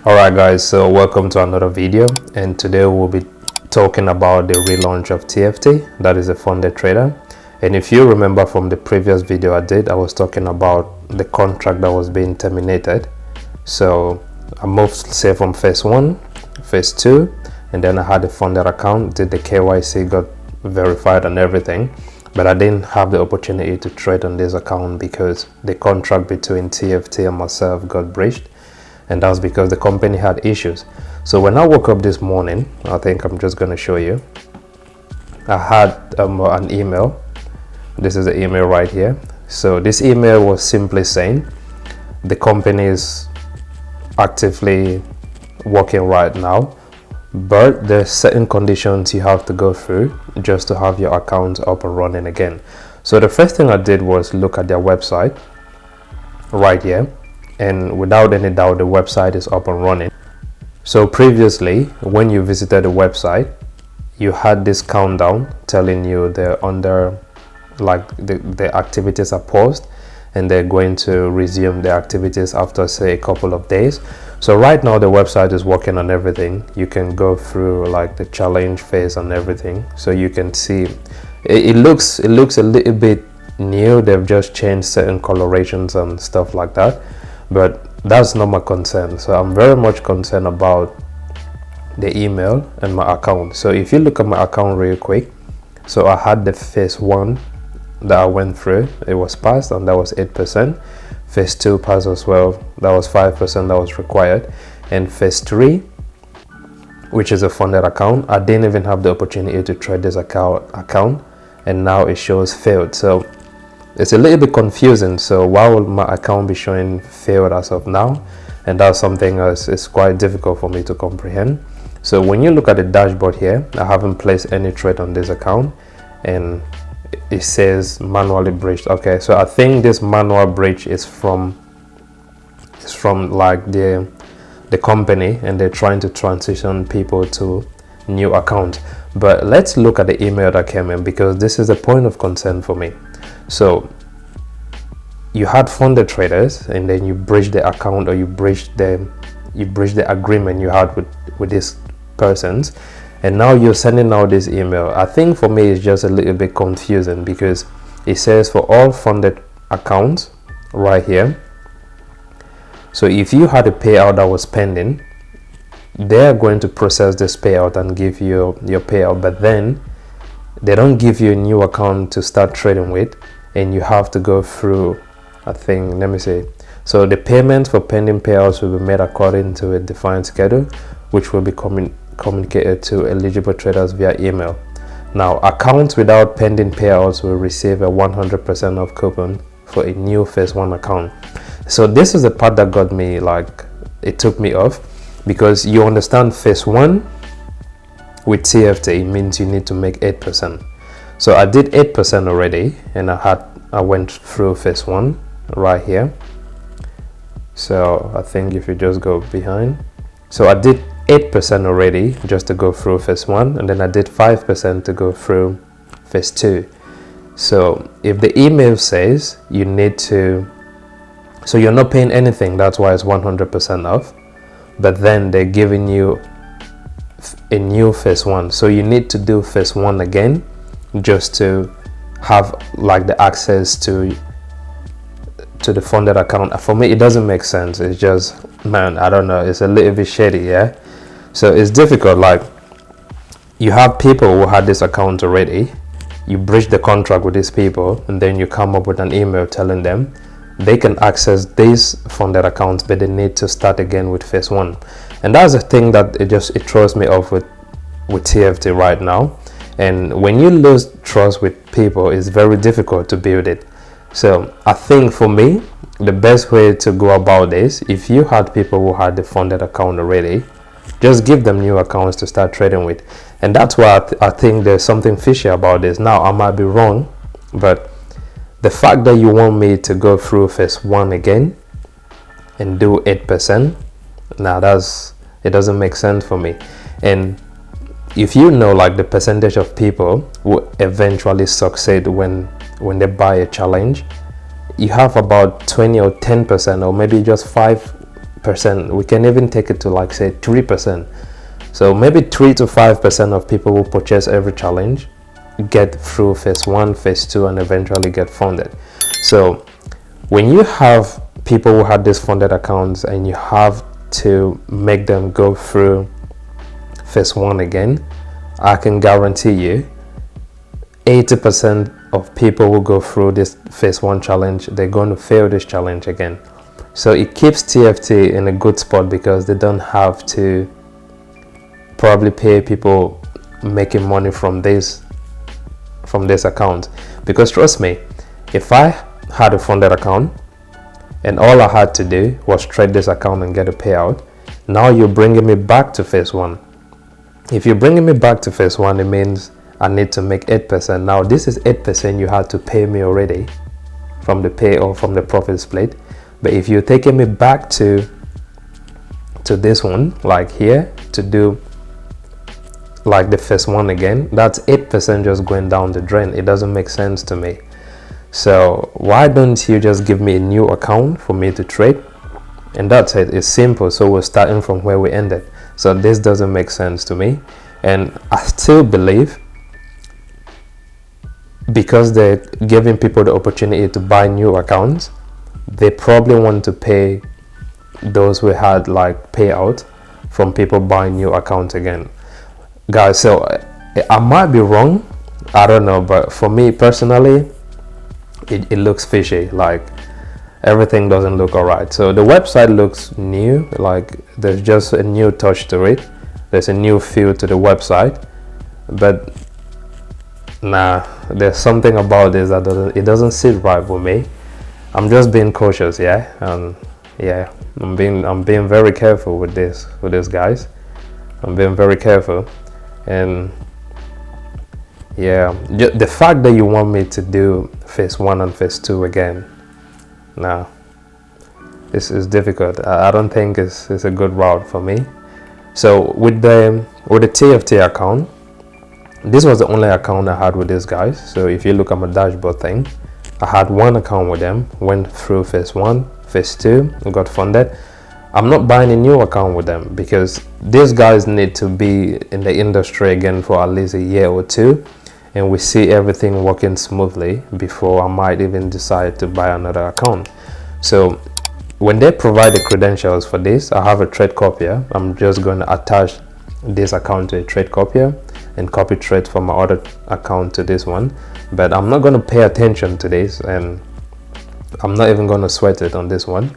Alright guys, so welcome to another video, and today we'll be talking about the relaunch of TFT, that is a funded trader. And if you remember from the previous video I was talking about the contract that was being terminated. So I moved, say, from phase 1, phase 2, and then I had a funded account, did the KYC, got verified and everything, but I didn't have the opportunity to trade on this account because the contract between TFT and myself got breached. And that's because the company had issues. So when I woke up this morning, I think I'm just going to show you, I had an email. This is the email right here. So this email was simply saying the company is actively working right now, but there's certain conditions you have to go through just to have your account up and running again. So the first thing I did was look at their website right here. And without any doubt, the website is up and running. So previously, when you visited the website, you had this countdown telling you they're under, like, the activities are paused and they're going to resume their activities after, say, a couple of days. So right now the website is working on everything. You can go through like the challenge phase and everything, so you can see it looks a little bit new. They've just changed certain colorations and stuff like that. But that's not my concern. So I'm very much concerned about the email and my account. So if you look at my account real quick, so I had the phase 1 that I went through, it was passed, and that was 8%. Phase 2 passed as well, that was 5% that was required. And phase 3, which is a funded account, I didn't even have the opportunity to trade this account, and now it shows failed. So it's a little bit confusing. So why will my account be showing failed as of now? And that's something else is quite difficult for me to comprehend. So when you look at the dashboard here, I haven't placed any trade on this account, and it says manually breached. Okay, so I think this manual breach is from like the company, and they're trying to transition people to new account. But let's look at the email that came in, because this is a point of concern for me. So you had funded traders, and then you breached the account, or you breached the agreement you had with these persons, and now you're sending out this email. I think for me it's just a little bit confusing, because it says for all funded accounts right here. So if you had a payout that was pending, they're going to process this payout and give you your payout, but then they don't give you a new account to start trading with, and you have to go through, I think, let me see. So the payments for pending payouts will be made according to a defined schedule, which will be communicated to eligible traders via email. Now, accounts without pending payouts will receive a 100% off coupon for a new phase 1 account. So this is the part that got me, like, it took me off, because you understand phase 1 with TFT means you need to make 8%. So I did 8% already, and I went through phase 1 right here. So I think if you just go behind, so I did 8% already just to go through phase 1, and then I did 5% to go through phase 2. So if the email says you need to, so you're not paying anything, that's why it's 100% off, but then they're giving you a new phase 1, so you need to do phase 1 again just to have like the access to the funded account. For me, it doesn't make sense. It's just, man, I don't know, it's a little bit shady. Yeah, so it's difficult. Like, you have people who had this account already, you breach the contract with these people, and then you come up with an email telling them they can access these funded accounts, but they need to start again with phase 1. And that's the thing that it throws me off with TFT right now. And when you lose trust with people, it's very difficult to build it. So I think for me, the best way to go about this, if you had people who had the funded account already, just give them new accounts to start trading with. And that's why I think there's something fishy about this. Now, I might be wrong, but the fact that you want me to go through phase 1 again and do 8%, now it doesn't make sense for me. And if you know, like, the percentage of people who eventually succeed when they buy a challenge, you have about 20 or 10%, or maybe just 5% percent. We can even take it to like say 3%. So maybe 3 to 5% of people who purchase every challenge get through phase 1, phase 2, and eventually get funded. So when you have people who had these funded accounts and you have to make them go through phase 1 again, I can guarantee you 80% of people who go through this phase 1 challenge, they're going to fail this challenge again. So it keeps TFT in a good spot because they don't have to probably pay people making money from this account. Because trust me, if I had a funded account and all I had to do was trade this account and get a payout, now you're bringing me back to phase 1. If you're bringing me back to phase 1, it means I need to make 8%. Now this is 8% you had to pay me already from the pay or from the profit split. But if you're taking me back to this one, like here, to do like the phase 1 again, that's 8% just going down the drain. It doesn't make sense to me. So why don't you just give me a new account for me to trade? And that's it. It's simple. So we're starting from where we ended. So this doesn't make sense to me. And I still believe because they're giving people the opportunity to buy new accounts, they probably want to pay those who had like payout from people buying new accounts again. Guys, so I might be wrong, I don't know, but for me personally, it looks fishy. Like everything doesn't look alright. So the website looks new, like there's just a new touch to it, there's a new feel to the website, but nah, there's something about this that doesn't sit right with me. I'm just being cautious, yeah, and yeah, I'm being very careful with this guys. I'm being very careful. And yeah, the fact that you want me to do phase 1 and phase 2 again, nah, this is difficult. I don't think it's a good route for me. So with the TFT account, this was the only account I had with these guys. So if you look at my dashboard thing, I had one account with them, went through phase 1, phase 2, and got funded. I'm not buying a new account with them because these guys need to be in the industry again for at least a year or 2, and we see everything working smoothly before I might even decide to buy another account. So when they provide the credentials for this, I have a trade copier. I'm just going to attach this account to a trade copier and copy trade from my other account to this one, but I'm not going to pay attention to this, and I'm not even going to sweat it on this one.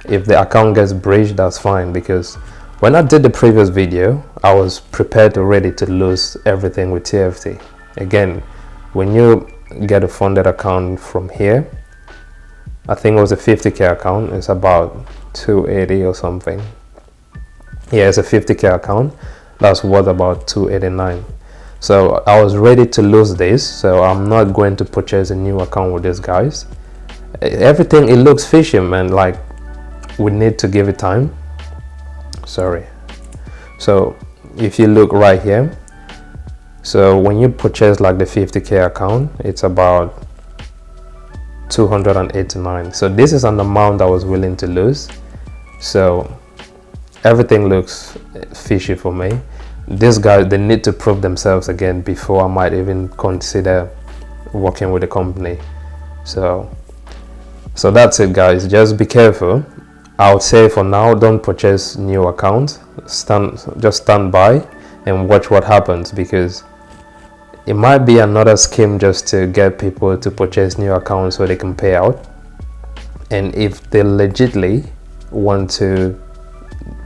If the account gets breached, that's fine, because when I did the previous video, I was prepared already to lose everything with TFT. Again, when you get a funded account from here, I think it was a 50k account, it's about 280 or something. Yeah, it's a 50k account that's worth about 289. So I was ready to lose this, so I'm not going to purchase a new account with these guys. Everything, it looks fishy, man. Like, we need to give it time. Sorry. So if you look right here, so when you purchase like the 50k account, it's about 289. So this is an amount I was willing to lose. So everything looks fishy for me. These guys, they need to prove themselves again before I might even consider working with the company. So that's it, guys. Just be careful. I would say for now, don't purchase new accounts. Just stand by and watch what happens, because it might be another scheme just to get people to purchase new accounts so they can pay out. And if they legitimately want to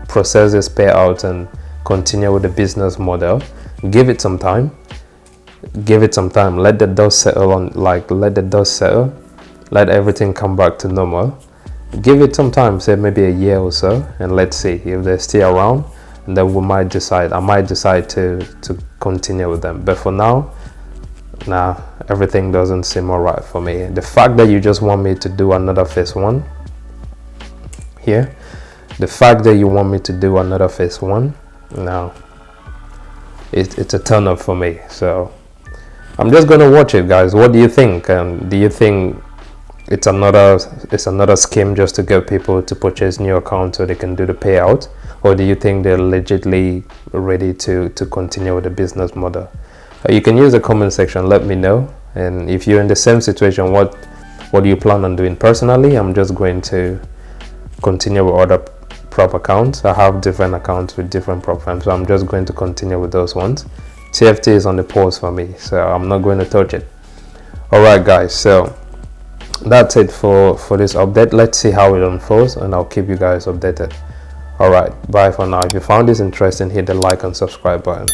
process this payout and continue with the business model, give it some time. Let the dust settle let everything come back to normal. Give it some time, say maybe a year or so, and let's see if they're still around, and then I might decide to continue with them. But for now, nah, everything doesn't seem alright for me. The fact that you just want me to do another phase 1 here, the fact that you want me to do another phase 1, now it's a turn up for me. So I'm just gonna watch it, guys. What do you think? Do you think it's another scheme just to get people to purchase new accounts so they can do the payout, or do you think they're legitimately ready to continue with the business model? You can use the comment section, let me know. And if you're in the same situation, what do you plan on doing? Personally, I'm just going to continue with other prop accounts. I have different accounts with different prop firms, so I'm just going to continue with those ones. TFT is on the pause for me, so I'm not going to touch it. All right guys, so that's it for this update. Let's see how it unfolds, and I'll keep you guys updated. All right, bye for now. If you found this interesting, hit the like and subscribe button.